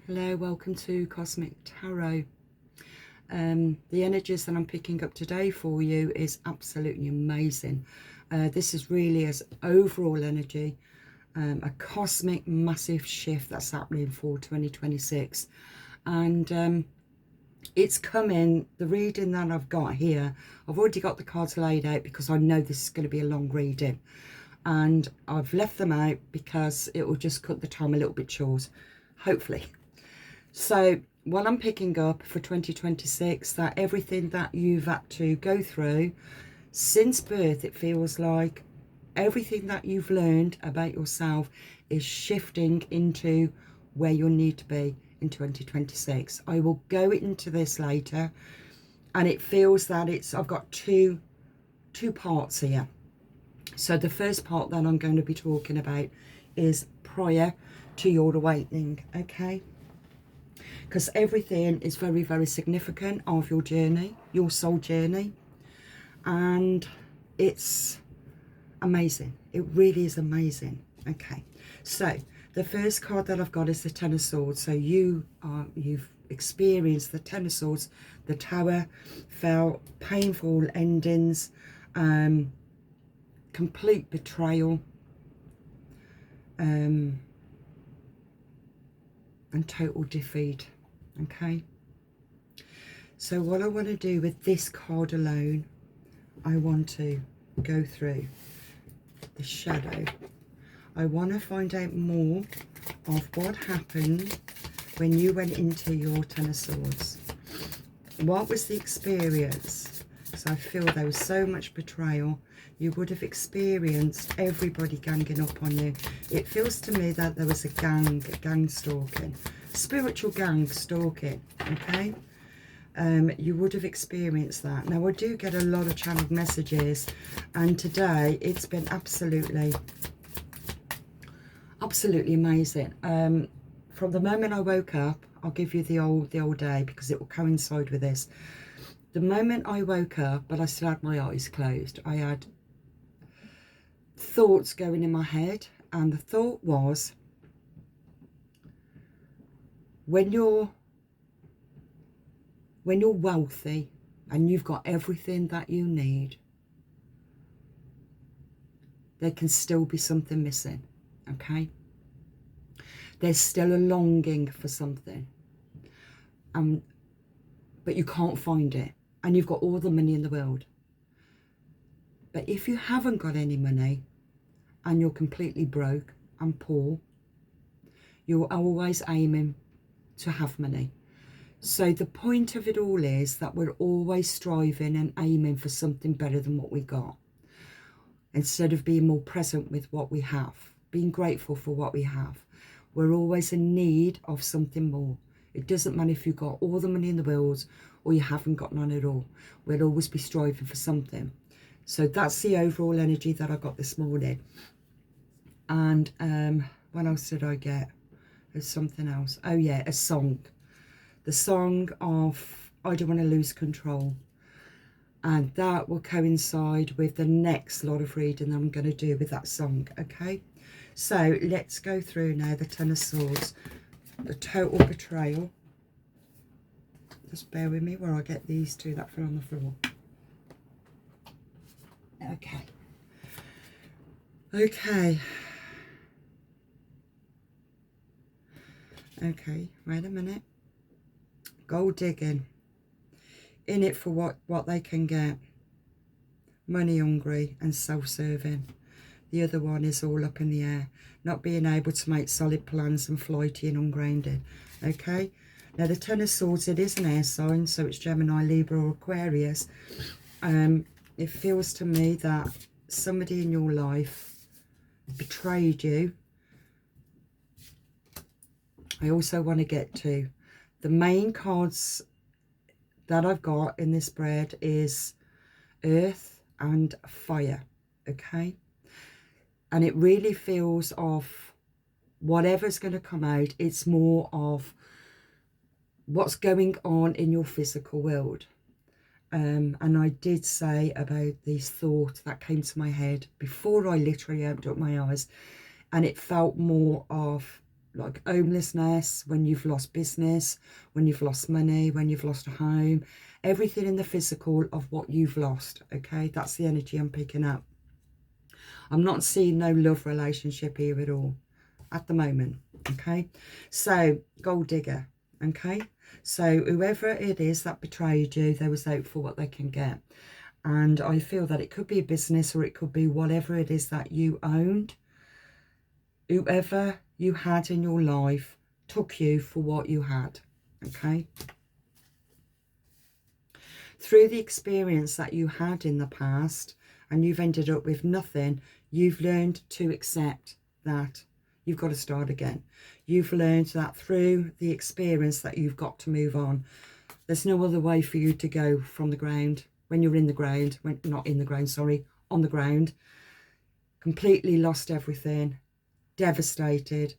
Hello, welcome to Cosmic Tarot. The energies that I'm picking up today for you is absolutely amazing. This is really as overall energy, a cosmic massive shift that's happening for 2026. And it's coming, the reading that I've got here, I've already got the cards laid out because I know this is going to be a long reading. And I've left them out because it will just cut the time a little bit short, hopefully. So what I'm picking up for 2026, that everything that you've had to go through since birth, it feels like everything that you've learned about yourself is shifting into where you need to be in 2026. I will go into this later, and it feels that I've got two parts here. So the first part that I'm going to be talking about is prior to your awakening, okay? Because everything is very, very significant of your journey, your soul journey. And it's amazing. It really is amazing. Okay, so the first card that I've got is the Ten of Swords. So you've experienced the Ten of Swords, the Tower, felt painful endings, complete betrayal, and total defeat. Okay, so what I want to do with this card alone, I want to go through the shadow. I want to find out more of what happened when you went into your Ten of Swords. What was the experience? Because I feel there was so much betrayal. You would have experienced everybody ganging up on you. It feels to me that there was a gang stalking, spiritual gang stalking, okay? You would have experienced that. Now, I do get a lot of channeled messages, and today it's been absolutely amazing. From the moment I woke up, I'll give you the old day because it will coincide with this. The moment I woke up, but I still had my eyes closed, I had thoughts going in my head, and the thought was, when you're wealthy and you've got everything that you need, there can still be something missing, okay? There's still a longing for something, but you can't find it, and you've got all the money in the world. But if you haven't got any money and you're completely broke and poor, you're always aiming to have money. So the point of it all is that we're always striving and aiming for something better than what we got, instead of being more present with what we have, being grateful for what we have. We're always in need of something more. It doesn't matter if you've got all the money in the world or you haven't got none at all. We'll always be striving for something. So that's the overall energy that I got this morning. And what else did I get? There's something else. Oh yeah, a song. The song of I Don't Want to Lose Control. And that will coincide with the next lot of reading I'm going to do with that song, okay? So let's go through now the Ten of Swords, the total betrayal. Just bear with me where I get these two that fell on the floor. Okay. Okay, wait a minute. Gold digging. In it for what they can get. Money hungry and self-serving. The other one is all up in the air. Not being able to make solid plans and flighty and ungrounded. Okay? Now the Ten of Swords, it is an air sign, so it's Gemini, Libra or Aquarius. It feels to me that somebody in your life betrayed you. I also want to get to the main cards that I've got in this spread is earth and fire, okay? And it really feels of whatever's going to come out, it's more of what's going on in your physical world. And I did say about this thought that came to my head before I literally opened up my eyes, and it felt more of like homelessness, when you've lost business, when you've lost money, when you've lost a home, everything in the physical of what you've lost. Okay, that's the energy I'm picking up. I'm not seeing no love relationship here at all at the moment. Okay, so gold digger. Okay, so whoever it is that betrayed you, they was out for what they can get. And I feel that it could be a business, or it could be whatever it is that you owned. Whoever you had in your life took you for what you had. Okay, through the experience that you had in the past, and you've ended up with nothing, you've learned to accept that you've got to start again. You've learned that through the experience that you've got to move on. There's no other way for you to go from the ground. When you're in the ground, when not in the ground, sorry, on the ground, completely lost everything, devastated,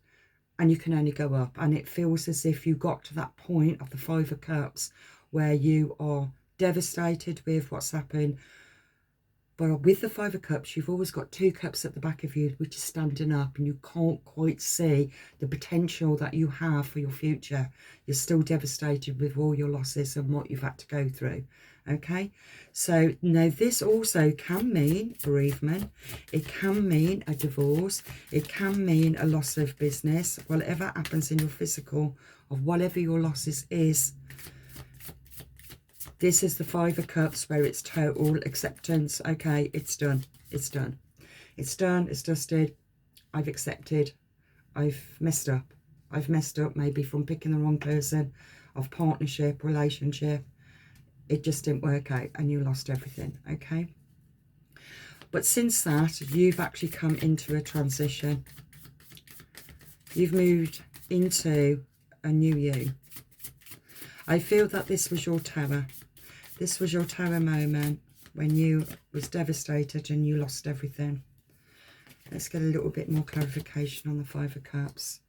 and you can only go up. And it feels as if you got to that point of the Five of Cups where you are devastated with what's happened. But with the Five of Cups, you've always got two cups at the back of you, which is standing up, and you can't quite see the potential that you have for your future. You're still devastated with all your losses and what you've had to go through. Okay, so now this also can mean bereavement. It can mean a divorce. It can mean a loss of business. Whatever happens in your physical, of whatever your losses is, this is the Five of Cups where it's total acceptance. Okay, it's done. It's done. It's done. It's dusted. I've accepted. I've messed up. I've messed up maybe from picking the wrong person, of partnership, relationship. It just didn't work out and you lost everything. Okay. But since that, you've actually come into a transition. You've moved into a new you. I feel that this was your tower. This was your tower moment when you was devastated and you lost everything. Let's get a little bit more clarification on the Five of Cups.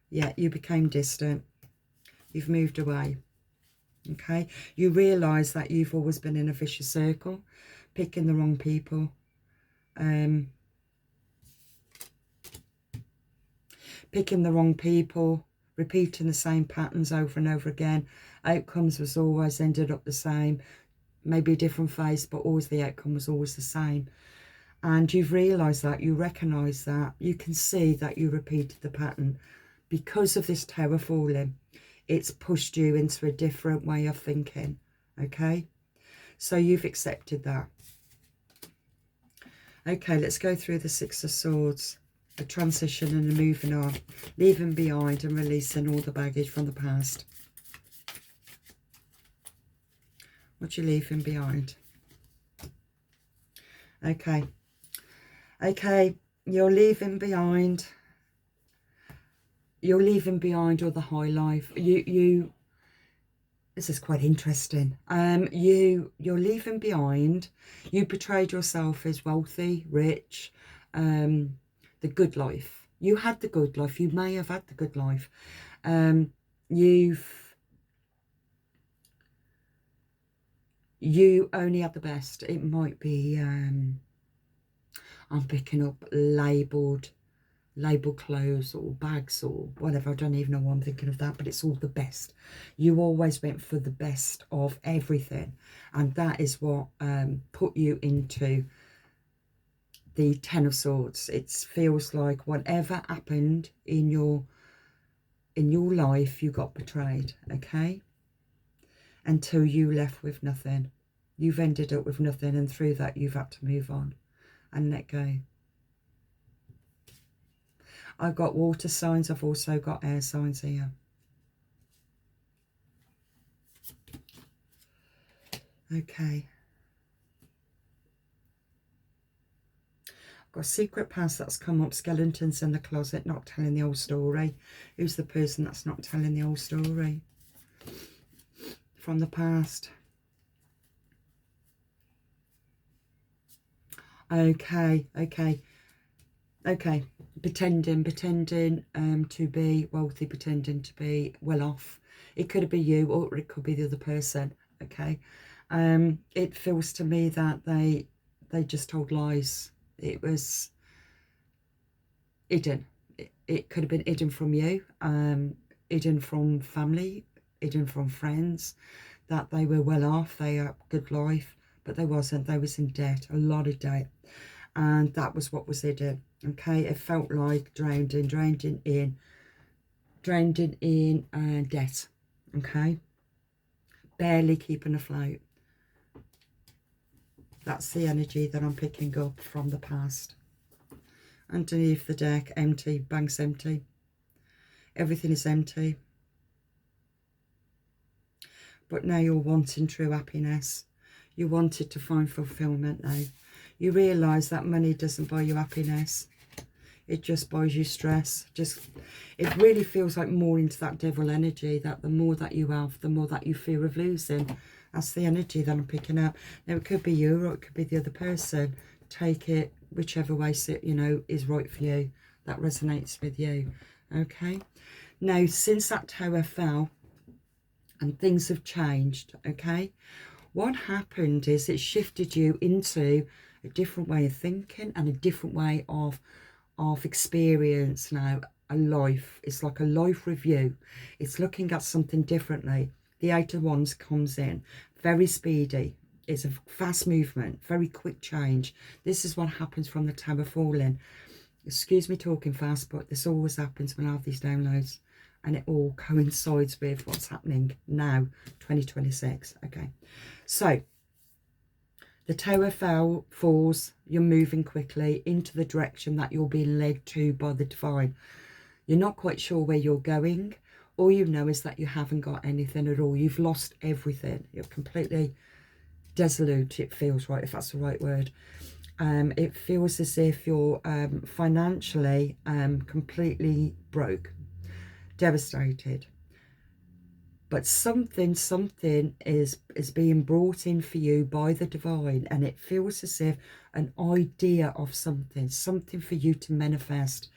Yeah, you became distant. You've moved away. Okay, you realise that you've always been in a vicious circle, picking the wrong people. Picking the wrong people, repeating the same patterns over and over again. Outcomes was always ended up the same, maybe a different face, but always the outcome was always the same. And you've realised that, you recognise that, you can see that you repeated the pattern. Because of this tower falling, it's pushed you into a different way of thinking. Okay, so you've accepted that. Okay, let's go through the Six of Swords. A transition and a moving on, leaving behind and releasing all the baggage from the past. What you leaving behind? Okay, you're leaving behind. You're leaving behind all the high life. This is quite interesting. You're leaving behind. You portrayed yourself as wealthy, rich, the good life. You had the good life. You may have had the good life. You only had the best. It might be, I'm picking up label clothes or bags or whatever. I don't even know why I'm thinking of that, but it's all the best. You always went for the best of everything, and that is what put you into the Ten of Swords. It feels like whatever happened in your life, you got betrayed. Okay, until you left with nothing. You've ended up with nothing, and through that you've had to move on and let go. I've got water signs. I've also got air signs here. Okay. I've got a secret past that's come up. Skeletons in the closet, not telling the whole story. Who's the person that's not telling the whole story from the past? Okay. Pretending to be wealthy, pretending to be well off. It could be you, or it could be the other person. Okay. It feels to me that they just told lies. It was hidden. it could have been hidden from you, hidden from family, hidden from friends, that they were well off, they had a good life, but they wasn't. They was in debt, a lot of debt, and that was what was hidden. Okay, it felt like drowned in debt. Okay, barely keeping afloat. That's the energy that I'm picking up from the past. Underneath the deck, empty, bank's empty. Everything is empty. But now you're wanting true happiness. You wanted to find fulfillment now. You realise that money doesn't buy you happiness. It just buys you stress. It really feels like more into that devil energy, that the more that you have, the more that you fear of losing. That's the energy that I'm picking up. Now, it could be you or it could be the other person. Take it whichever way, you know, is right for you, that resonates with you. Okay, now since that tower fell and things have changed, okay, what happened is it shifted you into a different way of thinking and a different way of experience. Now, a life, it's like a life review. It's looking at something differently. The Eight of Wands comes in, very speedy. It's a fast movement, very quick change. This is what happens from the tower falling. Excuse me talking fast, but this always happens when I have these downloads, and it all coincides with what's happening now, 2026. Okay, so the tower falls, you're moving quickly into the direction that you're being led to by the divine. You're not quite sure where you're going. All you know is that you haven't got anything at all. You've lost everything. You're completely desolate, it feels, right, if that's the right word. It feels as if you're financially completely broke, devastated. But something is being brought in for you by the divine, and it feels as if an idea of something for you to manifest.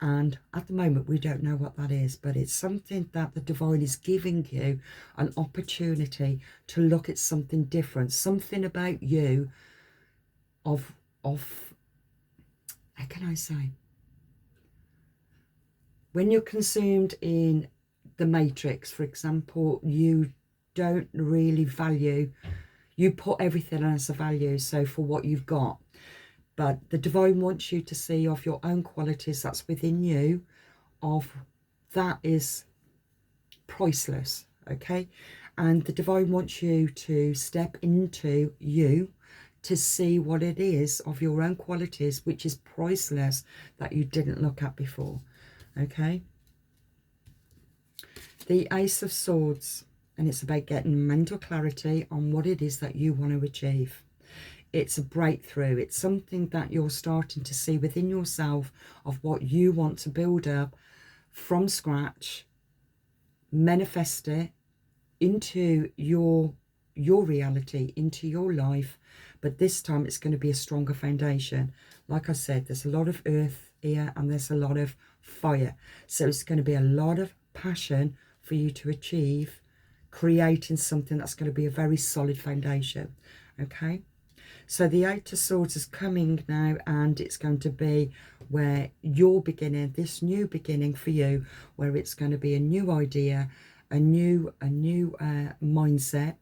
And at the moment, we don't know what that is, but it's something that the divine is giving you an opportunity to look at something different, something about you of how can I say? When you're consumed in the matrix, for example, you don't really value, you put everything as a value, so for what you've got. But the divine wants you to see of your own qualities that's within you, of that is priceless, okay? And the divine wants you to step into you to see what it is of your own qualities, which is priceless, that you didn't look at before, okay? The Ace of Swords, and it's about getting mental clarity on what it is that you want to achieve. It's a breakthrough. It's something that you're starting to see within yourself of what you want to build up from scratch, manifest it into your reality, into your life. But this time it's going to be a stronger foundation. Like I said, there's a lot of earth here and there's a lot of fire. So it's going to be a lot of passion for you to achieve, creating something that's going to be a very solid foundation. Okay? So the Eight of Swords is coming now, and it's going to be where you're beginning, this new beginning for you, where it's going to be a new idea, a new mindset.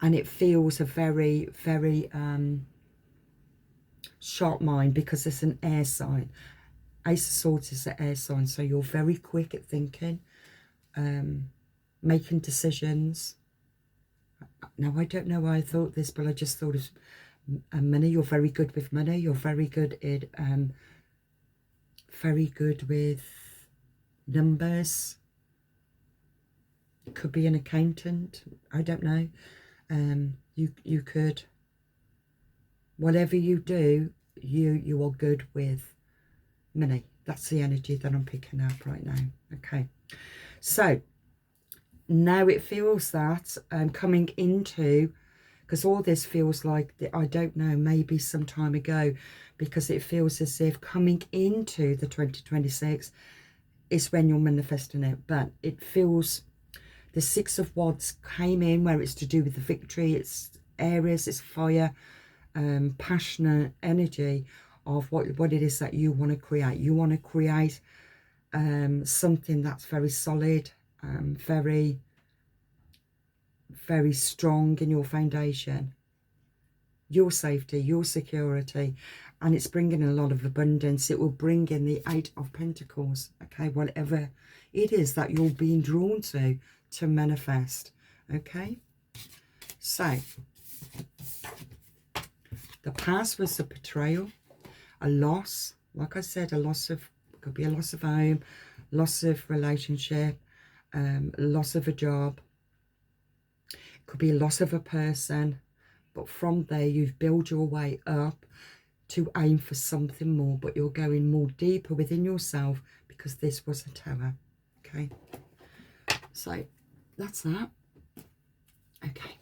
And it feels a very, very sharp mind, because it's an air sign. Ace of Swords is an air sign, so you're very quick at thinking, making decisions. Now, I don't know why I thought this, but I just thought of money. You're very good with money. You're very good with numbers. Could be an accountant. I don't know. You could, whatever you do, you are good with money. That's the energy that I'm picking up right now. Okay, so now it feels that coming into, because all this feels like, I don't know, maybe some time ago, because it feels as if coming into the 2026 is when you're manifesting it. But it feels, the Six of Wands came in where it's to do with the victory. It's Aries, it's fire, passionate energy of what it is that you want to create. You want to create something that's very solid, very, very strong in your foundation, your safety, your security, and it's bringing a lot of abundance. It will bring in the 8 of Pentacles, okay, whatever it is that you're being drawn to manifest, okay? So the past was a betrayal, a loss, like I said, a loss of, could be a loss of home, loss of relationship, loss of a job, it could be a loss of a person, but from there you've built your way up to aim for something more, but you're going more deeper within yourself because this was a tower, okay? So that's that. Okay,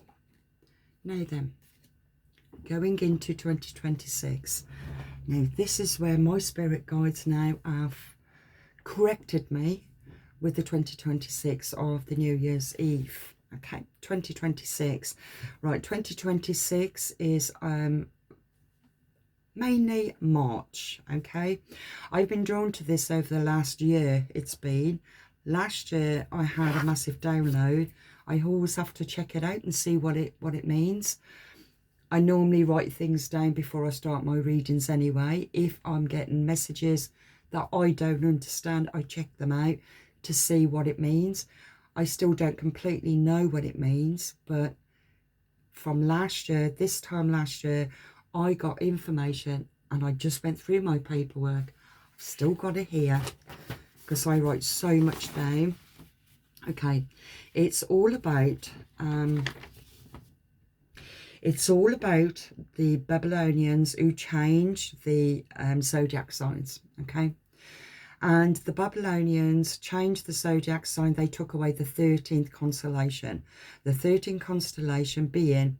now then, going into 2026. Now this is where my spirit guides now have corrected me with the 2026 of the New Year's Eve. Okay, 2026. Right, 2026 is mainly March, okay? I've been drawn to this over the last year. It's been last year I had a massive download. I always have to check it out and see what it means. I normally write things down before I start my readings anyway. If I'm getting messages that I don't understand, I check them out to see what it means. I still don't completely know what it means, but from last year, this time last year, I got information and I just went through my paperwork. I've still got it here because I write so much down. Okay, it's all about the Babylonians who changed the zodiac signs, okay? And the Babylonians changed the zodiac sign. They took away the 13th constellation. The 13th constellation being,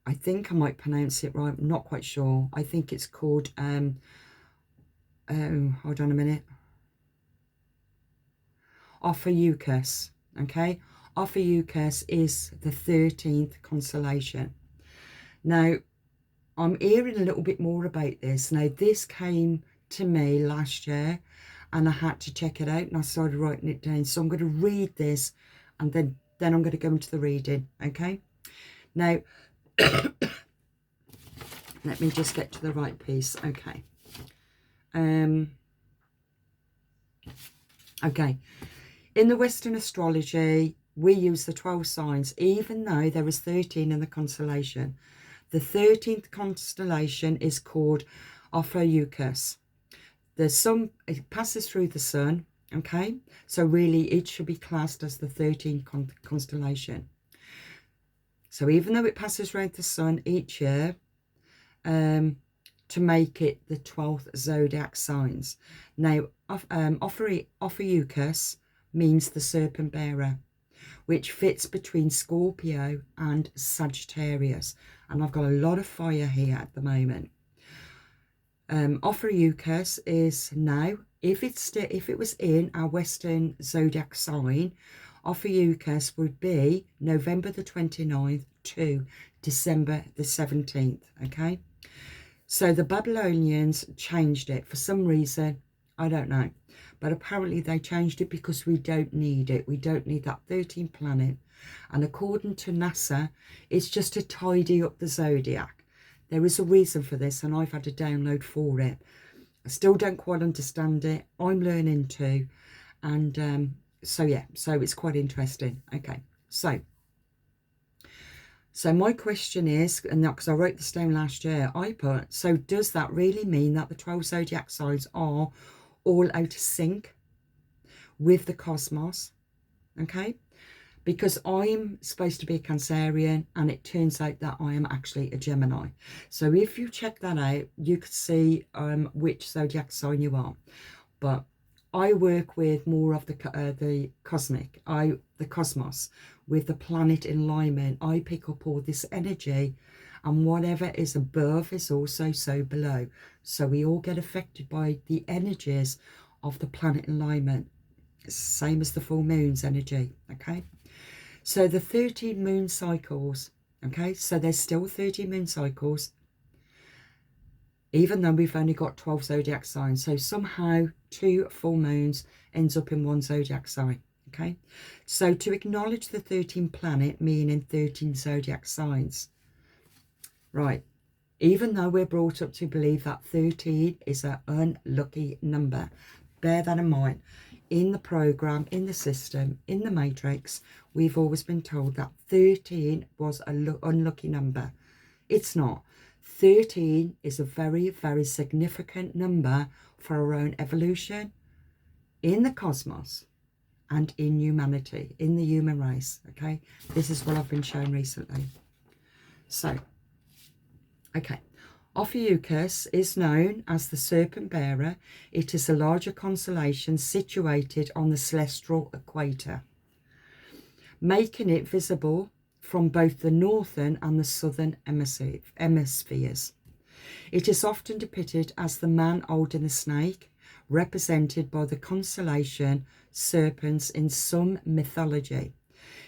I think I might pronounce it right, I'm not quite sure. I think it's called, oh, hold on a minute. Ophiuchus, okay? Ophiuchus is the 13th constellation. Now, I'm hearing a little bit more about this. Now, this came to me last year and I had to check it out and I started writing it down. So I'm going to read this and then I'm going to go into the reading, okay? Now, let me just get to the right piece, okay. Okay, in the Western astrology, we use the 12 signs, even though there is 13 in the constellation. The 13th constellation is called Ophiuchus. The sun, it passes through the sun, okay? So really it should be classed as the 13th constellation. So even though it passes around the sun each year, to make it the 12th zodiac signs. Now, Ophiuchus means the serpent bearer, which fits between Scorpio and Sagittarius. And I've got a lot of fire here at the moment. Ophiuchus is now, if it was in our Western zodiac sign, Ophiuchus would be November the 29th to December the 17th, okay? So the Babylonians changed it for some reason, I don't know. But apparently they changed it because we don't need it. We don't need that 13th planet. And according to NASA, it's just to tidy up the zodiac. There is a reason for this, and I've had a download for it. I still don't quite understand it. I'm learning too. And so, yeah, so it's quite interesting. Okay, so my question is, and because I wrote this down last year, I put, so does that really mean that the 12 zodiac signs are all out of sync with the cosmos? Okay, because I'm supposed to be a Cancerian and it turns out that I am actually a Gemini. So if you check that out, you could see which zodiac sign you are. But I work with more of the cosmos, with the planet in alignment. I pick up all this energy, and whatever is above is also so below. So we all get affected by the energies of the planet in alignment. It's the same as the full moon's energy, okay? So the 13 moon cycles, okay? So there's still 13 moon cycles. even though we've only got 12 zodiac signs. So somehow 2 full moons ends up in 1 zodiac sign. Okay, so to acknowledge the 13th planet, meaning 13 zodiac signs, right, even though we're brought up to believe that 13 is an unlucky number, bear that in mind. In the program, in the system, in the matrix, we've always been told that 13 was an unlucky number. It's not. 13 is a very, very significant number for our own evolution in the cosmos and in humanity, in the human race. Okay, this is what I've been shown recently. So, okay, Ophiuchus is known as the serpent bearer. It is a larger constellation situated on the celestial equator, making it visible from both the northern and the southern hemispheres. It is often depicted as the man holding the snake, represented by the constellation serpents in some mythology.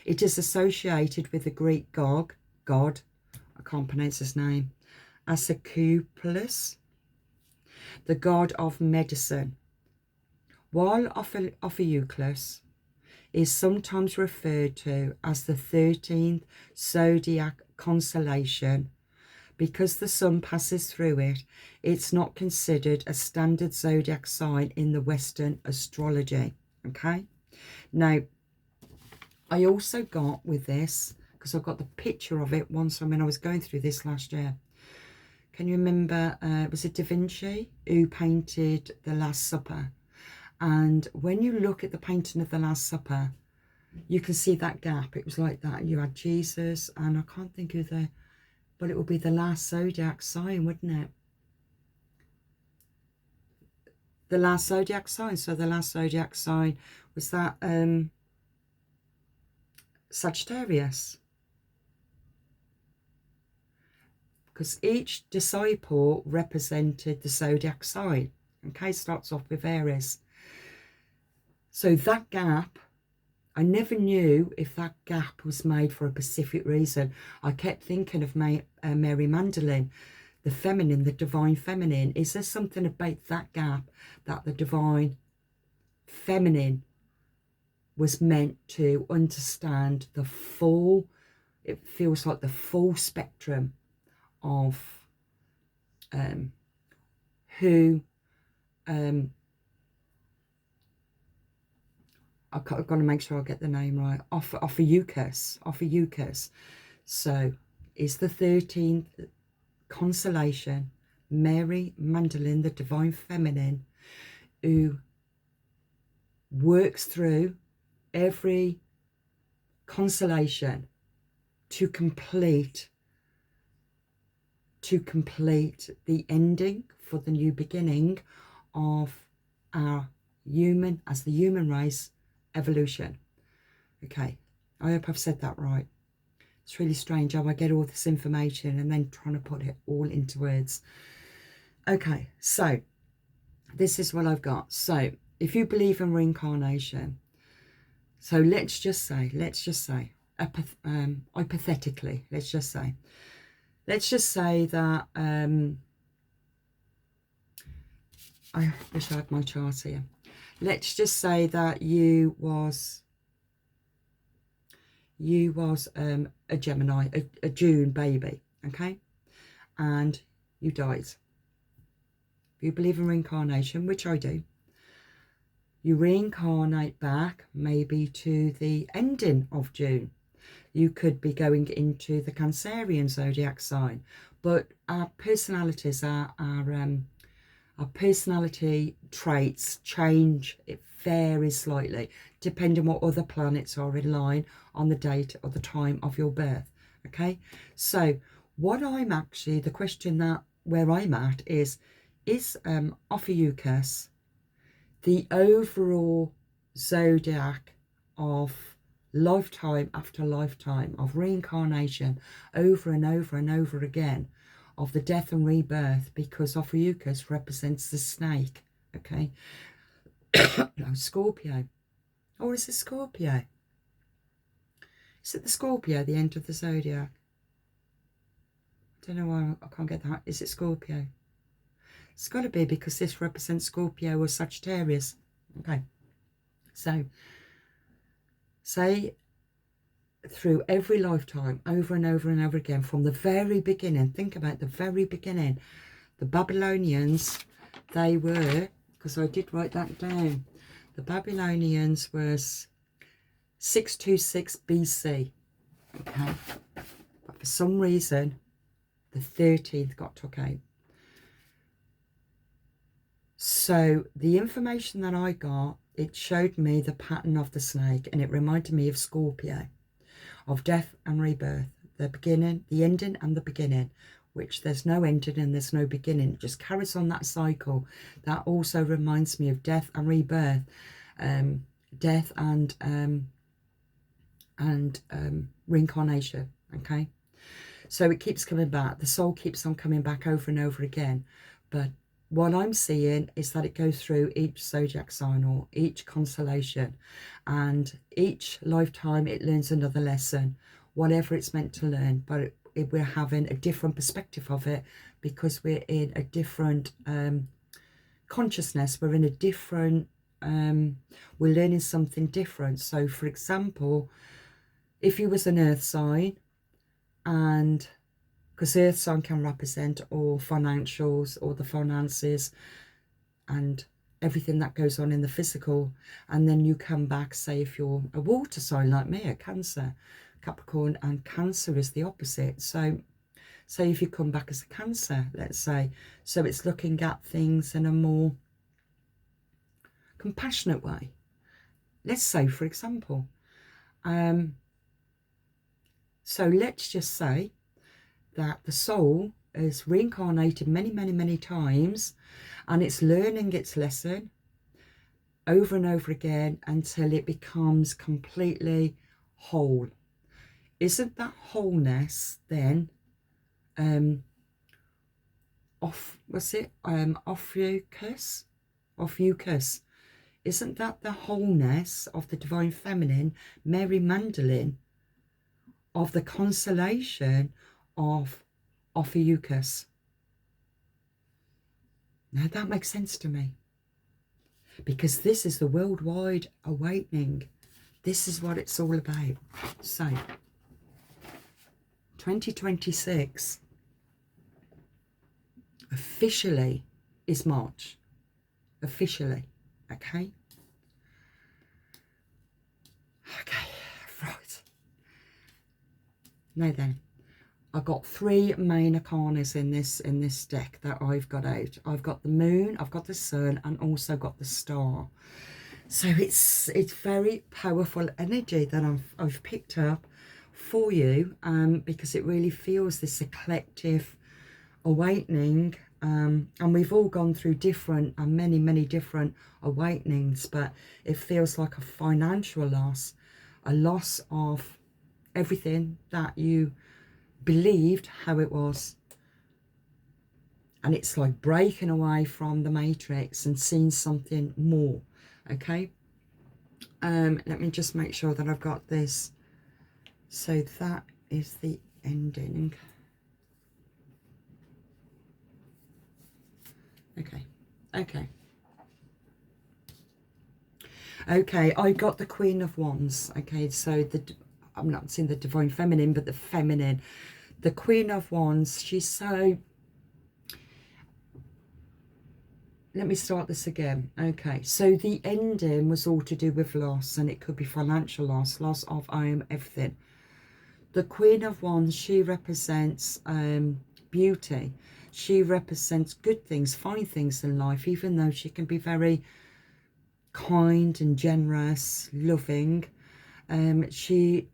It is associated with the Greek god, I can't pronounce his name, Asclepius, the god of medicine. While Ophiuchus is sometimes referred to as the 13th zodiac constellation, because the sun passes through it, it's not considered a standard zodiac sign in the Western astrology. Okay, now I also got with this, because I got the picture of it once when I was going through this last year. Can you remember, was it Da Vinci who painted the Last Supper? And when you look at the painting of the Last Supper, you can see that gap. It was like that. You had Jesus, and I can't think of the, but it would be the last zodiac sign, wouldn't it? The last zodiac sign. So the last zodiac sign was that Sagittarius. Because each disciple represented the zodiac sign. Okay, starts off with Aries. So that gap, I never knew if that gap was made for a specific reason. I kept thinking of Mary Magdalene, the feminine, the divine feminine. Is there something about that gap that the divine feminine was meant to understand the full, it feels like the full spectrum of who I've got to make sure I get the name right. Ophiuchus. So is the 13th constellation Mary Magdalene, the divine feminine, who works through every constellation to complete the ending for the new beginning of our human, as the human race, evolution. Okay, I hope I've said that right. It's really strange how I get all this information and then trying to put it all into words. Okay, so this is what I've got. So if you believe in reincarnation, so let's just say, hypothetically, let's just say that, I wish I had my chart here. Let's just say that you was a Gemini, a June baby, okay? And you died. If you believe in reincarnation, which I do, you reincarnate back maybe to the ending of June. You could be going into the Cancerian zodiac sign, but our personalities, our personality traits change. It varies slightly depending what other planets are in line on the date or the time of your birth. Okay, so what I'm actually, the question that where I'm at is Ophiuchus the overall zodiac of lifetime after lifetime of reincarnation over and over and over again, of the death and rebirth, because Ophiuchus represents the snake. Okay. No, Scorpio. Or is it Scorpio? Is it the Scorpio, the end of the zodiac? I don't know why I can't get that. Is it Scorpio? It's got to be because this represents Scorpio or Sagittarius. Okay. So, say through every lifetime, over and over and over again, from the very beginning, think about the very beginning, the Babylonians, they were, because I did write that down, the Babylonians was 626 BC, okay, but for some reason, the 13th got took out. So the information that I got, it showed me the pattern of the snake, and it reminded me of Scorpio, of death and rebirth, the beginning, the ending and the beginning, which there's no ending and there's no beginning. It just carries on that cycle. That also reminds me of death and rebirth, death and reincarnation. Okay, so it keeps coming back. The soul keeps on coming back over and over again. But what I'm seeing is that it goes through each zodiac sign or each constellation, and each lifetime it learns another lesson, whatever it's meant to learn. But we're having a different perspective of it because we're in a different consciousness. We're in a different, we're learning something different. So for example, if you was an earth sign, and because earth sign can represent all financials, all the finances and everything that goes on in the physical, and then you come back, say if you're a water sign like me, a Cancer, Capricorn, and Cancer is the opposite. So say if you come back as a Cancer, let's say, so it's looking at things in a more compassionate way. Let's say, for example, so let's just say that the soul is reincarnated many, many, many times, and it's learning its lesson over and over again until it becomes completely whole. Isn't that wholeness then Ophiuchus? Isn't that the wholeness of the Divine Feminine, Mary Magdalene, of the constellation of Ophiuchus? Now that makes sense to me, because this is the worldwide awakening. This is what it's all about. So 2026 officially is March. Officially. Okay. Okay, right. Now then, I've got three main arcanas in this deck that I've got out. I've got the moon, I've got the sun, and also got the star. So it's very powerful energy that I've picked up for you, because it really feels this collective awakening, and we've all gone through different and many different awakenings, but it feels like a financial loss, a loss of everything that you believed how it was, and it's like breaking away from the matrix and seeing something more. Okay, let me just make sure that I've got this. So that is the ending. Okay, I got the Queen of Wands. Okay, so I'm not seeing the Divine Feminine, but the feminine, the Queen of Wands. She's so, let me start this again. Okay, so the ending was all to do with loss, and it could be financial loss, loss of everything. The Queen of Wands, she represents beauty. She represents good things, fine things in life, even though she can be very kind and generous, loving. She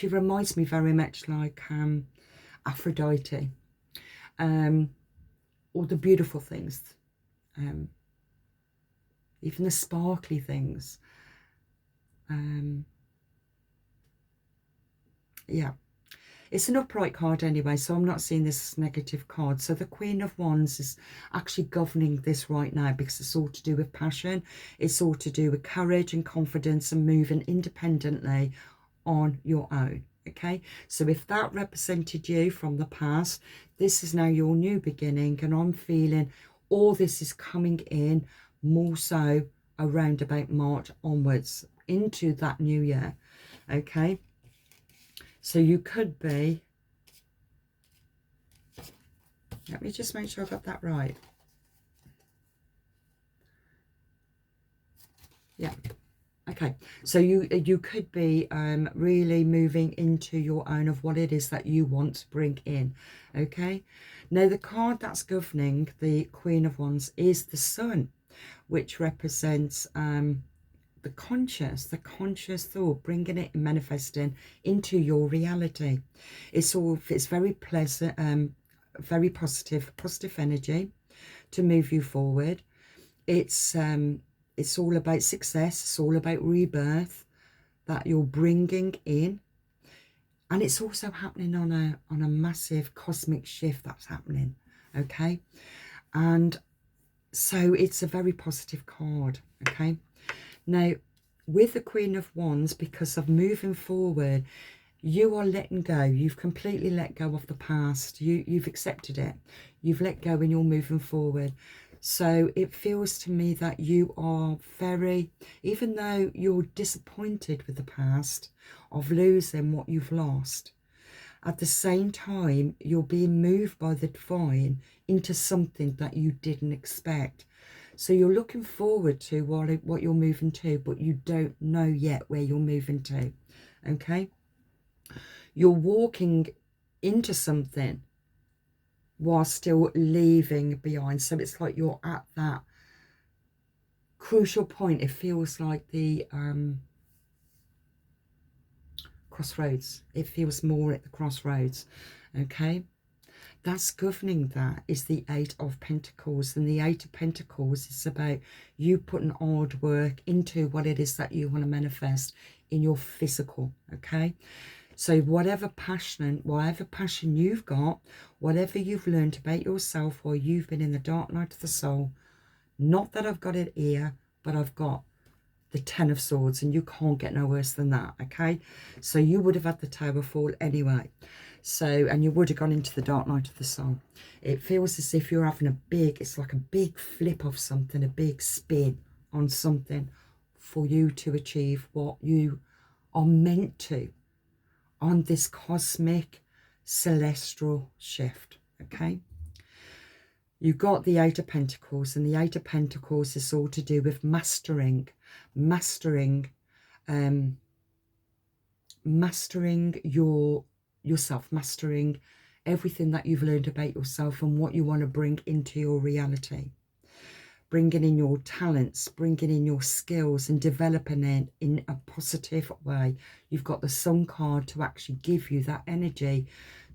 reminds me very much like Aphrodite, all the beautiful things, even the sparkly things. Yeah, it's an upright card anyway, so I'm not seeing this as negative card. So the Queen of Wands is actually governing this right now, because it's all to do with passion. It's all to do with courage and confidence and moving independently on your own. Okay, so if that represented you from the past, this is now your new beginning, and I'm feeling all this is coming in more so around about March onwards into that new year. Okay, so you could be, let me just make sure I got that right. Yeah. Okay, so you could be really moving into your own of what it is that you want to bring in. Okay, now the card that's governing the Queen of Wands is the Sun, which represents the conscious thought, bringing it and manifesting into your reality. It's very pleasant, very positive energy to move you forward. It's all about success. It's all about rebirth that you're bringing in, and it's also happening on a massive cosmic shift that's happening. Okay, and so it's a very positive card. Okay, now with the Queen of Wands, because of moving forward, you are letting go. You've completely let go of the past. You've accepted it. You've let go and you're moving forward. So it feels to me that you are very, even though you're disappointed with the past of losing what you've lost, at the same time, you're being moved by the divine into something that you didn't expect. So you're looking forward to what you're moving to, but you don't know yet where you're moving to. Okay? You're walking into something while still leaving behind. So it's like you're at that crucial point. It feels like the crossroads. It feels more at the crossroads. Okay, that's governing that is the Eight of Pentacles, and the Eight of Pentacles is about you putting hard work into what it is that you want to manifest in your physical. Okay, so whatever passion you've got, whatever you've learned about yourself while you've been in the dark night of the soul, not that I've got it here, but I've got the Ten of Swords, and you can't get no worse than that. Okay, so you would have had the Tower fall anyway. So, and you would have gone into the dark night of the soul. It feels as if you're having it's like a big flip of something, a big spin on something for you to achieve what you are meant to on this cosmic celestial shift. Okay, you got the Eight of Pentacles, and the Eight of Pentacles is all to do with mastering yourself, mastering everything that you've learned about yourself and what you want to bring into your reality, bringing in your talents, bringing in your skills and developing it in a positive way. You've got the Sun card to actually give you that energy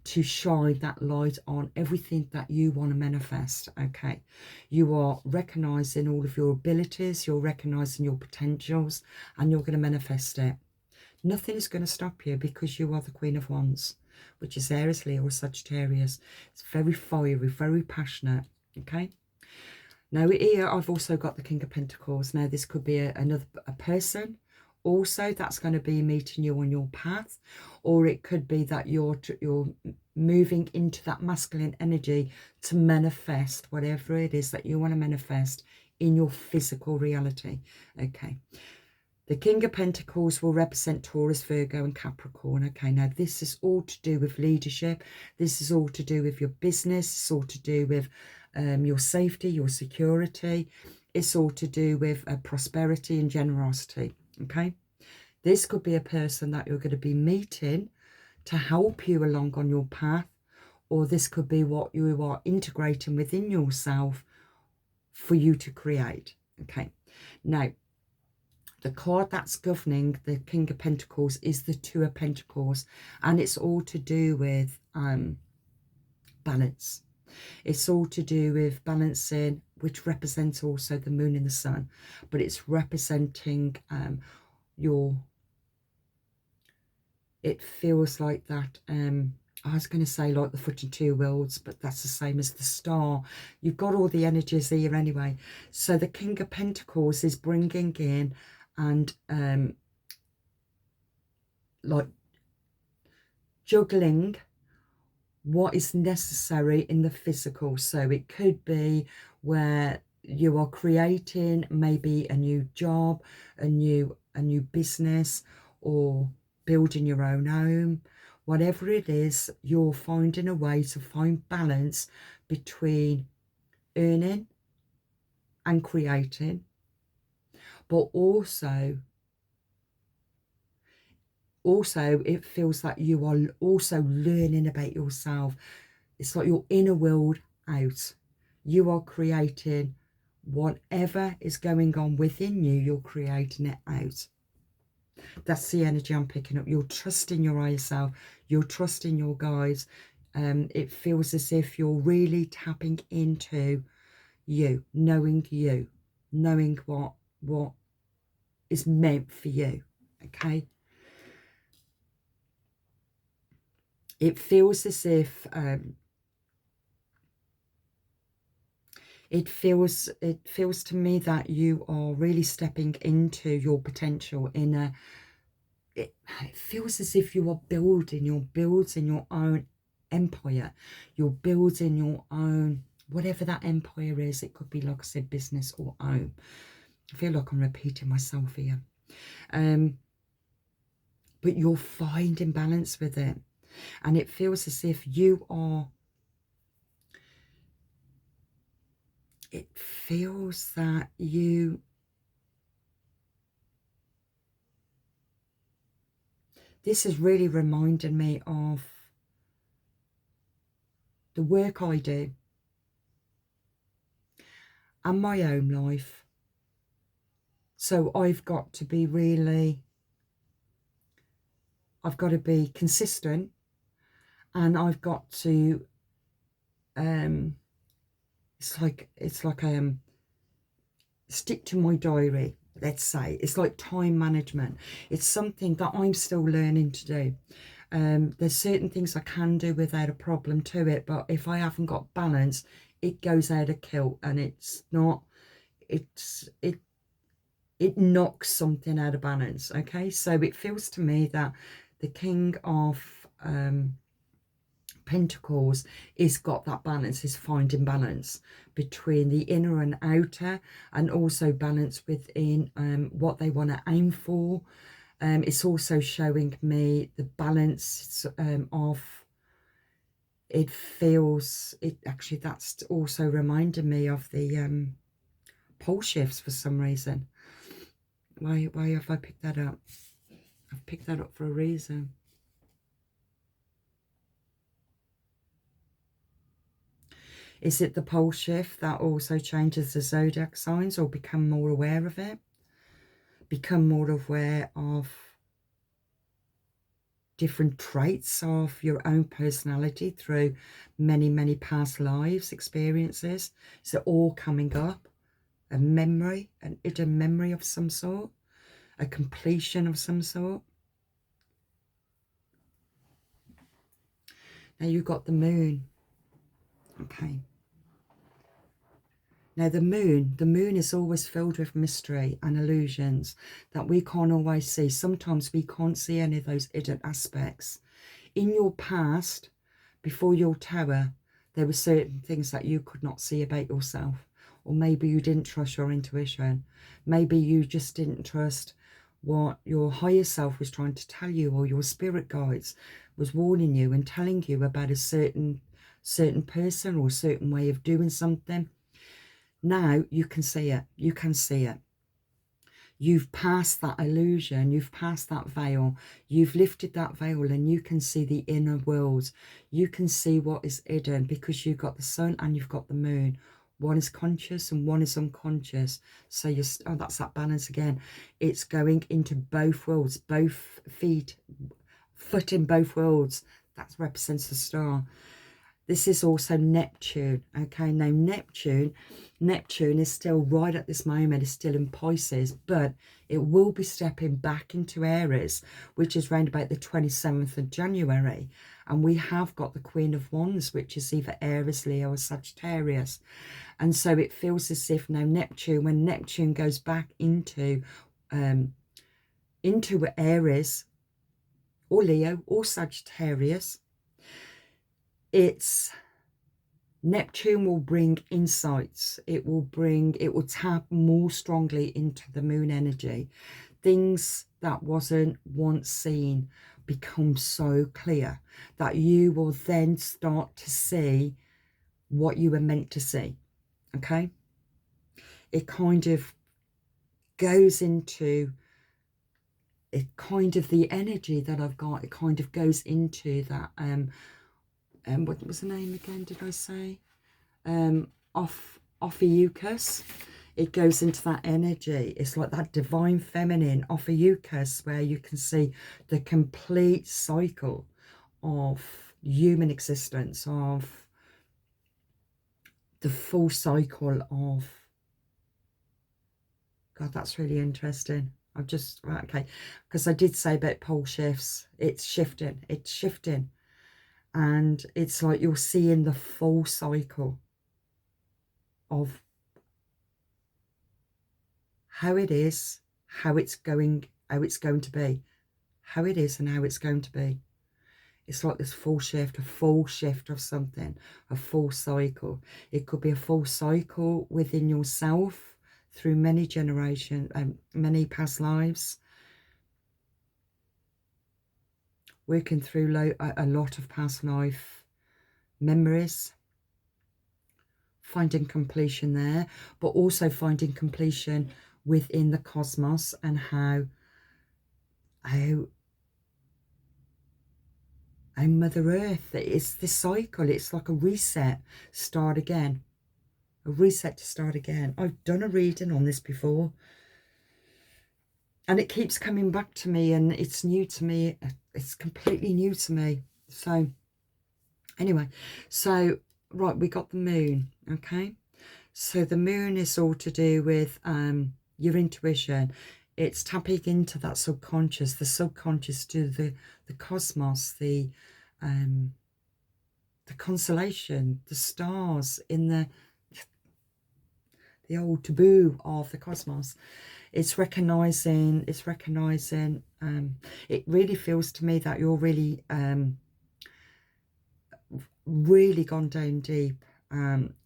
to shine that light on everything that you want to manifest. Okay, you are recognizing all of your abilities, you're recognizing your potentials, and you're going to manifest it. Nothing is going to stop you, because you are the Queen of Wands, which is Aries, Leo, or Sagittarius. It's very fiery, very passionate. Okay, now here I've also got the King of Pentacles. Now this could be a person also that's going to be meeting you on your path, or it could be that you're moving into that masculine energy to manifest whatever it is that you want to manifest in your physical reality. Okay, the King of Pentacles will represent Taurus, Virgo and Capricorn. Okay, now this is all to do with leadership. This is all to do with your business. It's all to do with your safety, your security. It's all to do with prosperity and generosity. Okay, this could be a person that you're going to be meeting to help you along on your path, or this could be what you are integrating within yourself for you to create. Okay, now the card that's governing the King of Pentacles is the Two of Pentacles, and it's all to do with balance. It's all to do with balancing, which represents also the moon and the sun, but it's representing it feels like that I was going to say like the foot and two worlds, but that's the same as the star. You've got all the energies here anyway. So the King of Pentacles is bringing in and like juggling what is necessary in the physical. So it could be where you are creating maybe a new job, a new business, or building your own home. Whatever it is, you're finding a way to find balance between earning and creating, but also it feels like you are also learning about yourself. It's like your inner world out. You are creating whatever is going on within you, you're creating it out. That's the energy I'm picking up. You're trusting your higher self, you're trusting your guides. It feels as if you're really tapping into you, knowing what is meant for you. Okay, it feels as if it feels to me that you are really stepping into your potential in a it feels as if you are building your own empire. You're building your own, whatever that empire is. It could be, like I said, business or home. I feel like I'm repeating myself here. But you're finding balance with it. And it feels as if you are, it feels that you, this is really reminding me of the work I do and my own life. So I've got to be really, I've got to be consistent, and I've got to it's like stick to my diary, let's say. It's like time management. It's something that I'm still learning to do. There's certain things I can do without a problem to it, but if I haven't got balance, it goes out of kilt, and it's not, it knocks something out of balance. Okay, so it feels to me that the King of Pentacles is got that balance, is finding balance between the inner and outer, and also balance within what they want to aim for. It's also showing me the balance of, it feels, it actually, that's also reminding me of the pole shifts for some reason. Why have I picked that up? I've picked that up for a reason. Is it the pole shift that also changes the zodiac signs, or become more aware of it? Become more aware of different traits of your own personality through many past lives, experiences. Is it all coming up? A memory, an hidden memory of some sort? A completion of some sort? Now you've got the moon. Okay. Now the moon is always filled with mystery and illusions that we can't always see. Sometimes we can't see any of those hidden aspects. In your past, before your tower, there were certain things that you could not see about yourself. Or maybe you didn't trust your intuition. Maybe you just didn't trust what your higher self was trying to tell you, or your spirit guides was warning you and telling you about a certain person or a certain way of doing something. Now you can see it. You can see it. You've passed that illusion. You've passed that veil. You've lifted that veil, and you can see the inner world. You can see what is hidden, because you've got the sun and you've got the moon. One is conscious and one is unconscious. So you're, oh, that's that balance again. It's going into both worlds, both foot in both worlds. That represents the star. This is also Neptune. Okay, now Neptune is still, right at this moment, is still in Pisces, but it will be stepping back into Aries, which is around about the 27th of January. And we have got the Queen of Wands, which is either Aries, Leo, or Sagittarius. And so it feels as if now Neptune, when Neptune goes back into Aries, or Leo or Sagittarius, it's Neptune will bring insights. It will tap more strongly into the moon energy. Things that wasn't once seen become so clear that you will then start to see what you were meant to see. Okay? It kind of goes into the energy that I've got. It kind of goes into that what was the name again, did I say? Ophiuchus. It goes into that energy. It's like that divine feminine Ophiuchus, where you can see the complete cycle of human existence, of the full cycle of... God, that's really interesting. I've just... Okay, because I did say about pole shifts. It's shifting. It's shifting. And it's like you're seeing the full cycle of how it is, how it's going to be, how it is and how it's going to be. It's like this full shift of something, a full cycle. It could be a full cycle within yourself through many generations, many past lives. Working through a lot of past life memories, finding completion there, but also finding completion within the cosmos, and how Mother Earth, it's this cycle. It's like a reset, start again, a reset to start again. I've done a reading on this before, and it keeps coming back to me, and it's new to me. It's completely new to me. So anyway, so right, we got the moon. Okay, so the moon is all to do with your intuition. It's tapping into that subconscious, the subconscious, to the cosmos, the constellation, the stars in the old taboo of the cosmos. It's recognizing, it really feels to me that you're really really gone down deep.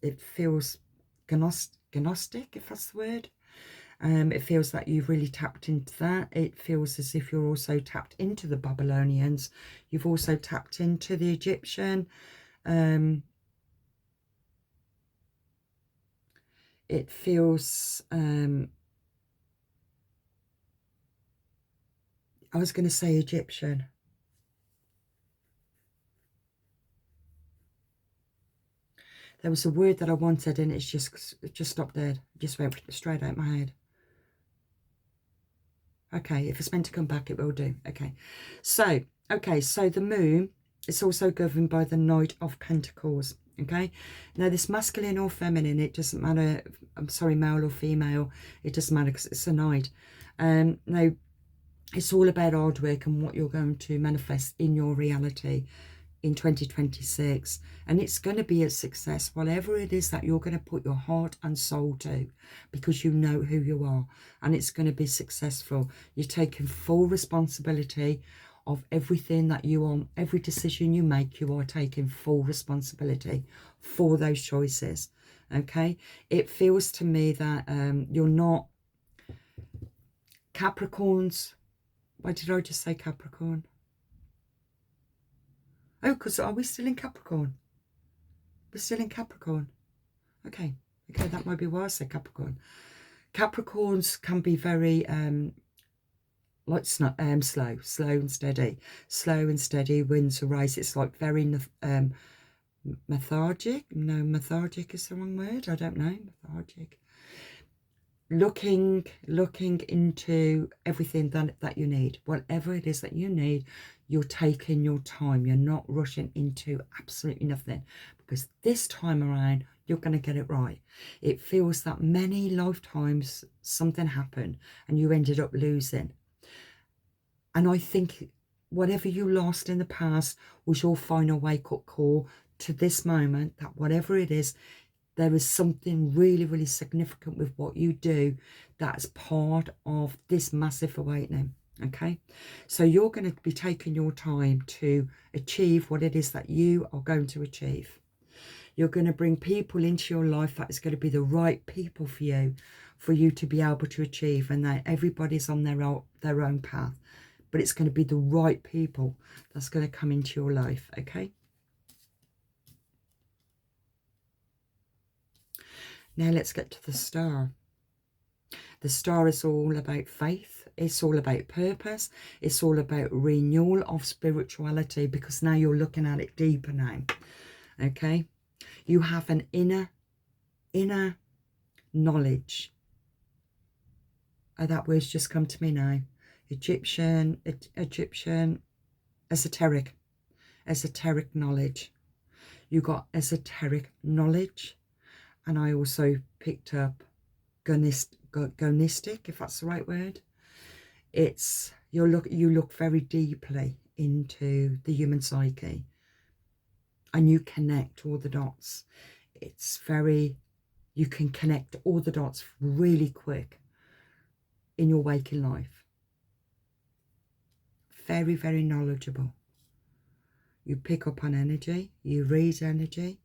It feels gnostic, if that's the word. It feels that you've really tapped into that. It feels as if you're also tapped into the Babylonians. You've also tapped into the Egyptian. It feels... I was going to say Egyptian. There was a word that I wanted, and it just stopped dead. It just went straight out my head. Okay, if it's meant to come back, it will do. Okay, so the moon is also governed by the Knight of Pentacles. Okay, now this masculine or feminine, it doesn't matter. I'm sorry, male or female, it doesn't matter, because it's a knight. Now, it's all about hard work and what you're going to manifest in your reality in 2026, and it's going to be a success, whatever it is that you're going to put your heart and soul to, because you know who you are, and it's going to be successful. You're taking full responsibility of everything that you are, every decision you make. You are taking full responsibility for those choices. Okay, it feels to me that you're not Capricorns. Why did I just say Capricorn? Oh, because are we still in Capricorn? We're still in Capricorn. Okay, that might be why I said Capricorn. Capricorns can be very like slow and steady. Slow and steady wins a race. It's like very lethargic. No, lethargic is the wrong word. I don't know. Lethargic. Looking into everything that you need, whatever it is that you need. You're taking your time. You're not rushing into absolutely nothing, because this time around you're going to get it right. It feels that many lifetimes something happened and you ended up losing, and I think whatever you lost in the past was your final wake-up call to this moment, that whatever it is, there is something really, really significant with what you do that's part of this massive awakening. Okay, so you're going to be taking your time to achieve what it is that you are going to achieve. You're going to bring people into your life that is going to be the right people for you to be able to achieve, and that everybody's on their own path, but it's going to be the right people that's going to come into your life. Okay, now let's get to the star. The star is all about faith. It's all about purpose. It's all about renewal of spirituality, because now you're looking at it deeper now. Okay, you have an inner knowledge. Oh, that word's just come to me now. Egyptian, esoteric knowledge. You got esoteric knowledge, and I also picked up gonistic, if that's the right word. It's you look very deeply into the human psyche, and you connect all the dots. It's very, you can connect all the dots really quick in your waking life. Very, very knowledgeable. You pick up on energy, you read energy.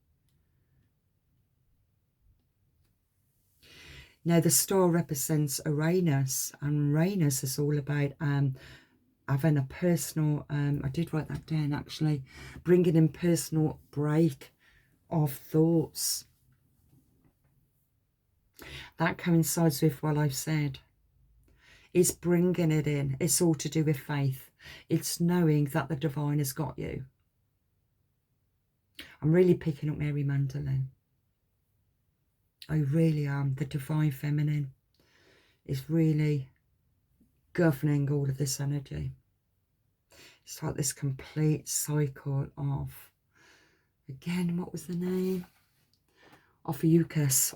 Now the star represents Uranus, and Uranus is all about having a personal, I did write that down actually, bringing in personal break of thoughts. That coincides with what I've said. It's bringing it in. It's all to do with faith. It's knowing that the divine has got you. I'm really picking up Mary Magdalene. I really am. The divine feminine is really governing all of this energy. It's like this complete cycle of, again, what was the name? Ophiuchus,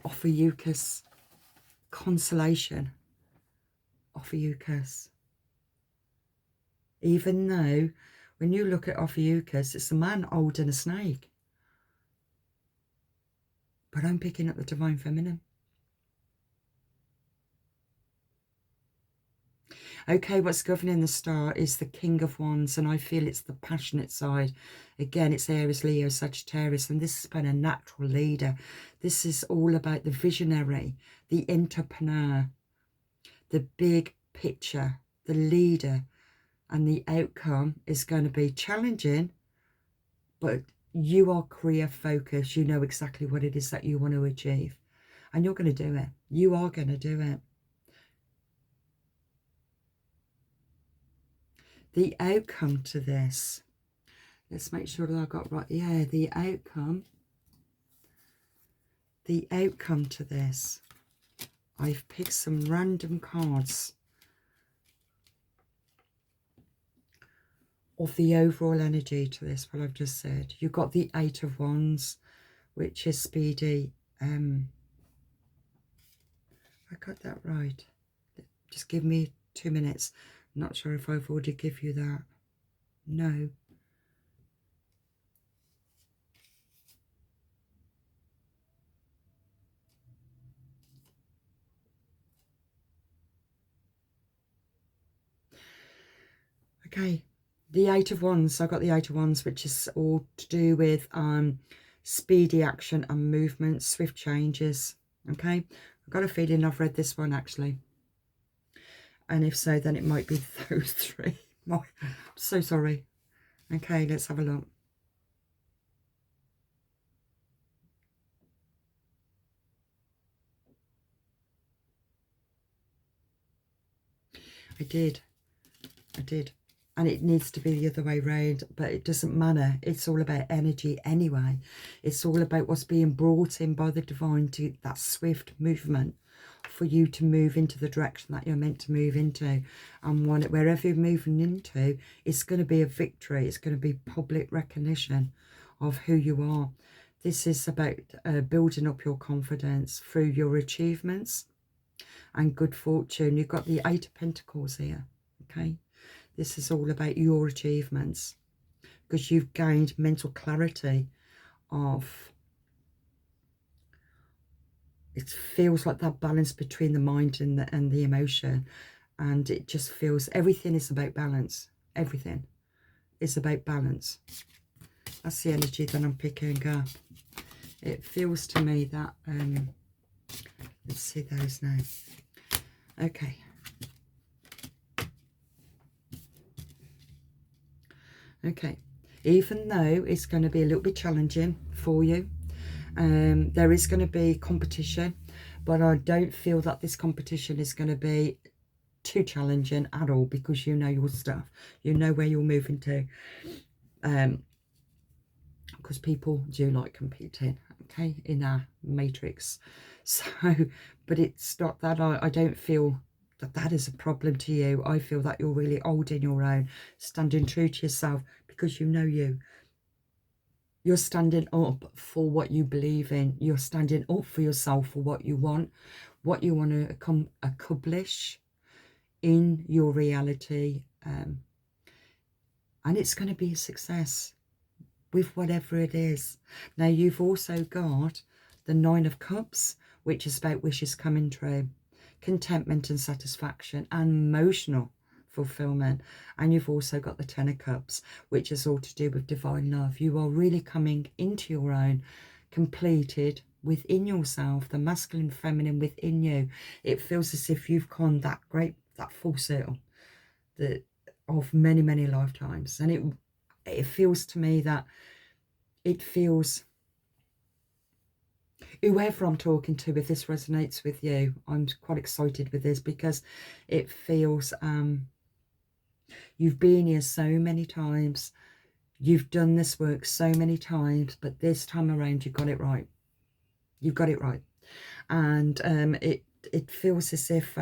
consolation, Ophiuchus. Even though when you look at Ophiuchus, it's a man holding a snake. But I'm picking up the divine feminine. Okay, what's governing the star is the King of Wands, and I feel it's the passionate side. Again, it's Aries, Leo, Sagittarius, and this is about a natural leader. This is all about the visionary, the entrepreneur, the big picture, the leader, and the outcome is going to be challenging, but you are career focused. You know exactly what it is that you want to achieve, and you're going to do it. You are going to do it. The outcome to this, let's make sure that I got right. Yeah, the outcome to this, I've picked some random cards of the overall energy to this, what I've just said. You've got the Eight of Wands, which is speedy. I got that right. Just give me 2 minutes. Not sure if I've already give you that. No. Okay. The Eight of Wands. I got the Eight of Wands, which is all to do with speedy action and movement, swift changes. Okay. I've got a feeling I've read this one actually. And if so, then it might be those three. I'm so sorry. Okay, let's have a look. I did. And it needs to be the other way around, but it doesn't matter. It's all about energy anyway. It's all about what's being brought in by the divine to that swift movement for you to move into the direction that you're meant to move into. And wherever you're moving into, it's going to be a victory. It's going to be public recognition of who you are. This is about building up your confidence through your achievements and good fortune. You've got the Eight of Pentacles here, okay? This is all about your achievements because you've gained mental clarity of, it feels like that balance between the mind and the emotion. and it just feels, everything is about balance. Everything is about balance. That's the energy that I'm picking up. It feels to me that, let's see those now. Okay. Okay. Even though it's going to be a little bit challenging for you, there is going to be competition, but I don't feel that this competition is going to be too challenging at all, because you know your stuff. You know where you're moving to. Because people do like competing, okay, in our matrix. So, but it's not that I don't feel that that is a problem to you. I feel that you're really holding your own, standing true to yourself, because you know you. You're standing up for what you believe in. You're standing up for yourself, for what you want to accomplish in your reality. And it's going to be a success with whatever it is. Now, you've also got the Nine of Cups, which is about wishes coming true, contentment and satisfaction, and emotional fulfillment. And you've also got the Ten of Cups, which is all to do with divine love. You are really coming into your own, completed within yourself, the masculine, feminine within you. It feels as if you've gone that full circle of many, many lifetimes. And it feels to me that it feels, whoever I'm talking to, if this resonates with you, I'm quite excited with this, because it feels you've been here so many times, you've done this work so many times, but this time around you got it right. You've got it right. And it feels as if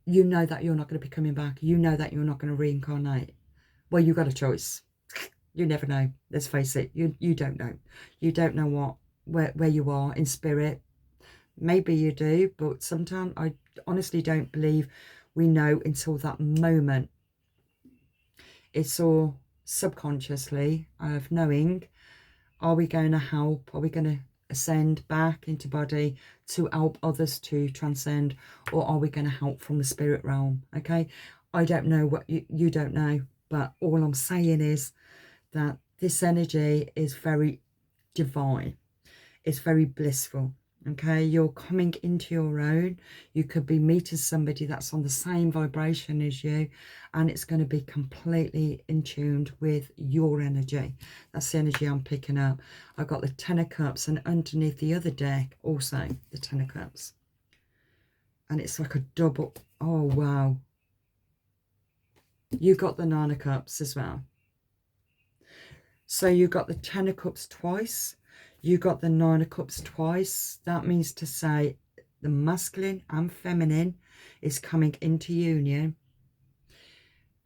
you know that you're not going to be coming back. You know that you're not going to reincarnate. Well, you've got a choice. You never know. Let's face it. You don't know. You don't know where you are in spirit. Maybe you do, but sometimes I honestly don't believe we know until that moment. It's all subconsciously of knowing, are we going to help? Are we going to ascend back into body to help others to transcend, or are we going to help from the spirit realm? Okay, I don't know what you don't know, but all I'm saying is that this energy is very divine. It's very blissful. Okay, you're coming into your own. You could be meeting somebody that's on the same vibration as you, and it's going to be completely in tuned with your energy. That's the energy I'm picking up. I've got the Ten of Cups, and underneath the other deck also the Ten of Cups, and it's like a double. Oh wow, you got the Nine of Cups as well. So you got the Ten of Cups twice. You got the Nine of Cups twice. That means to say the masculine and feminine is coming into union,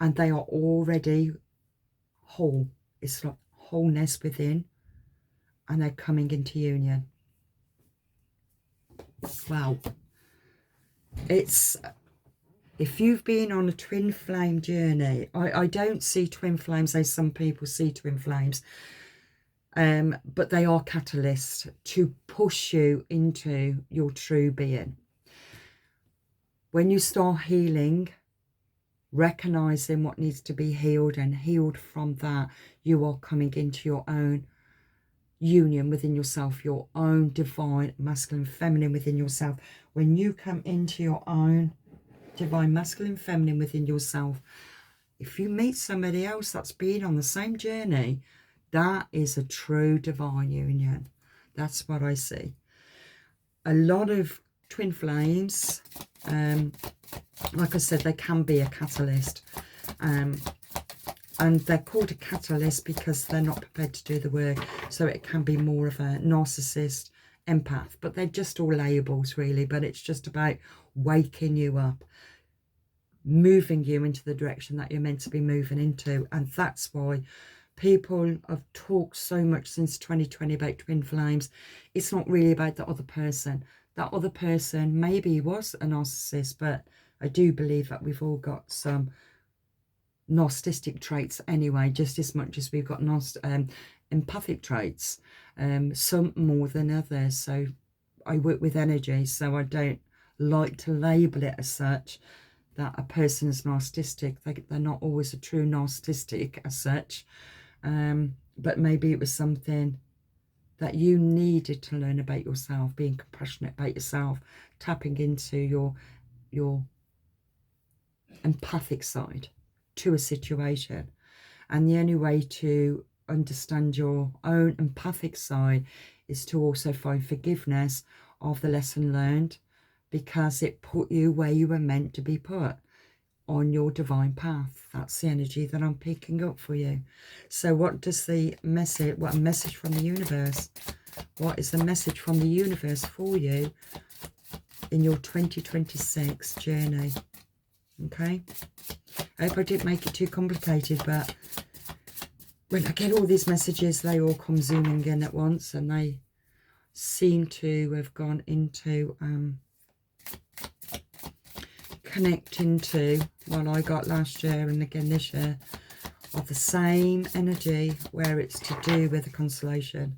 and they are already whole. It's like wholeness within, and they're coming into union. Wow. It's, if you've been on a twin flame journey, I don't see twin flames as some people see twin flames. But they are catalysts to push you into your true being. When you start healing, recognizing what needs to be healed, and healed from that, you are coming into your own union within yourself, your own divine masculine feminine within yourself. When you come into your own divine masculine feminine within yourself, if you meet somebody else that's been on the same journey, that is a true divine union. That's what I see. A lot of twin flames, like I said, they can be a catalyst. And they're called a catalyst because they're not prepared to do the work. So it can be more of a narcissist, empath. But they're just all labels, really. But it's just about waking you up, moving you into the direction that you're meant to be moving into. And that's why people have talked so much since 2020 about twin flames. It's not really about the other person. That other person maybe was a narcissist, but I do believe that we've all got some narcissistic traits anyway, just as much as we've got empathic traits, some more than others. So I work with energy, so I don't like to label it as such, that a person is narcissistic. They're not always a true narcissistic as such, but maybe it was something that you needed to learn about yourself, being compassionate about yourself, tapping into your empathic side to a situation. And the only way to understand your own empathic side is to also find forgiveness of the lesson learned, because it put you where you were meant to be put, on your divine path. That's the energy that I'm picking up for you. So what does the message, what a message from the universe, what is the message from the universe for you in your 2026 journey? Okay, I hope I didn't make it too complicated, but when I get all these messages, they all come zooming in at once, and they seem to have gone into connecting to what I got last year and again this year, of the same energy, where it's to do with the constellation.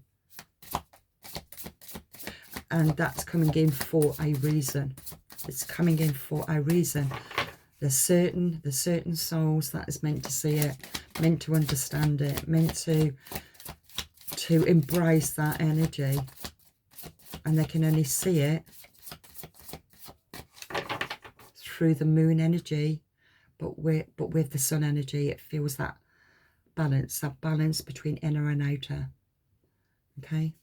And that's coming in for a reason. It's coming in for a reason. There's certain souls that is meant to see it, meant to understand it, meant to embrace that energy, and they can only see it through the moon energy, but with the sun energy. It feels that balance between inner and outer. Okay.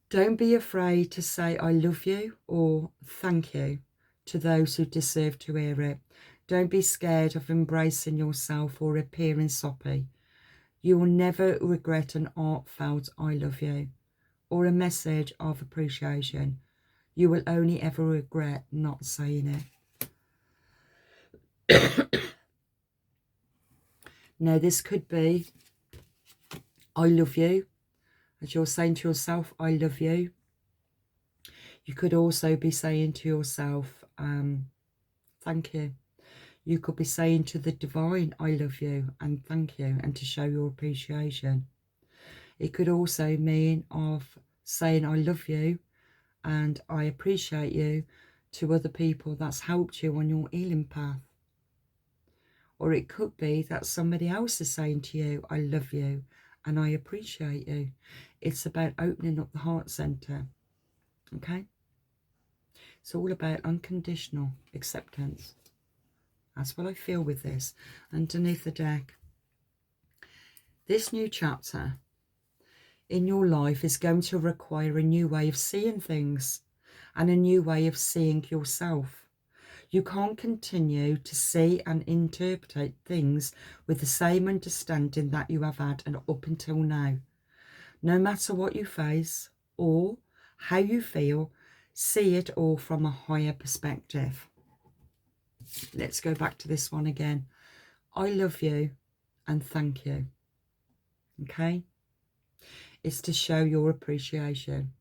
Don't be afraid to say I love you or thank you to those who deserve to hear it. Don't be scared of embracing yourself or appearing soppy. You will never regret an heartfelt I love you or a message of appreciation. You will only ever regret not saying it. Now, this could be I love you. As you're saying to yourself, I love you. You could also be saying to yourself, thank you. You could be saying to the divine, I love you and thank you, and to show your appreciation. It could also mean of saying I love you and I appreciate you to other people that's helped you on your healing path. Or it could be that somebody else is saying to you, I love you and I appreciate you. It's about opening up the heart center. Okay? It's all about unconditional acceptance. That's what I feel with this. Underneath the deck, this new chapter in your life is going to require a new way of seeing things and a new way of seeing yourself. You can't continue to see and interpret things with the same understanding that you have had and up until now. No matter what you face or how you feel, see it all from a higher perspective. Let's go back to this one again. I love you and thank you. Okay? It's to show your appreciation.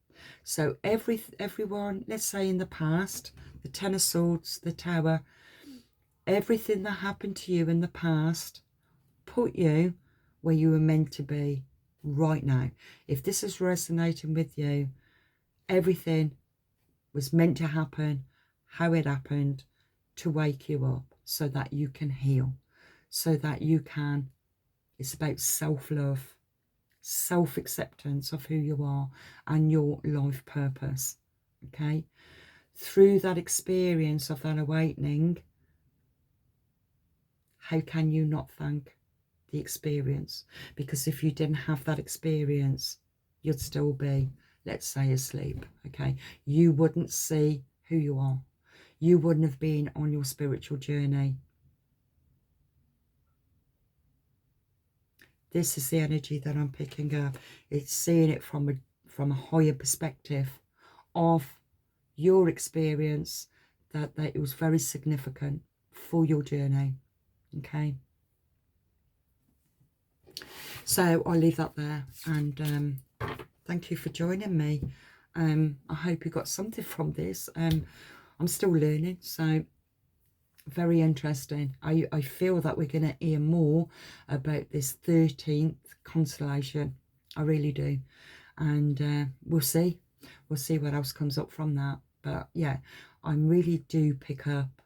So everyone, let's say in the past, the Ten of Swords, the Tower, everything that happened to you in the past put you where you were meant to be right now. If this is resonating with you, everything was meant to happen, how it happened, to wake you up so that you can heal, so that you can, it's about self-love, self-acceptance of who you are and your life purpose. Okay, through that experience of that awakening, how can you not thank the experience? Because if you didn't have that experience, you'd still be, let's say, asleep. Okay, you wouldn't see who you are. You wouldn't have been on your spiritual journey. This is the energy that I'm picking up. It's seeing it from a higher perspective of your experience, that it was very significant for your journey. Okay. So I'll leave that there, and thank you for joining me. I hope you got something from this. I'm still learning, so very interesting. I feel that we're going to hear more about this 13th constellation. I really do. and we'll see what else comes up from that. But yeah, I really do pick up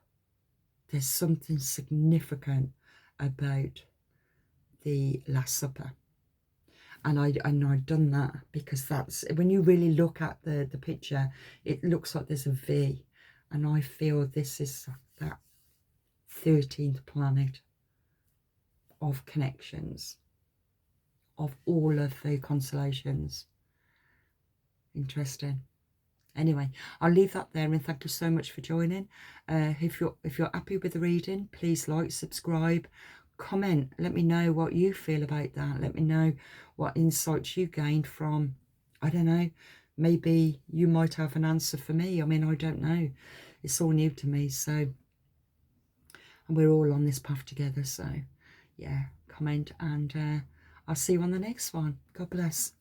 there's something significant about the Last Supper. And I'd done that because that's when you really look at the picture, it looks like there's a V, and I feel this is that 13th planet of connections of all of the constellations. Interesting. Anyway, I'll leave that there, and thank you so much for joining. If you're happy with the reading, please like, subscribe, comment, let me know what you feel about that. Let me know what insights you gained from, I don't know, maybe you might have an answer for me. I mean, I don't know, it's all new to me, so, and we're all on this path together. So yeah, comment, and I'll see you on the next one. God bless.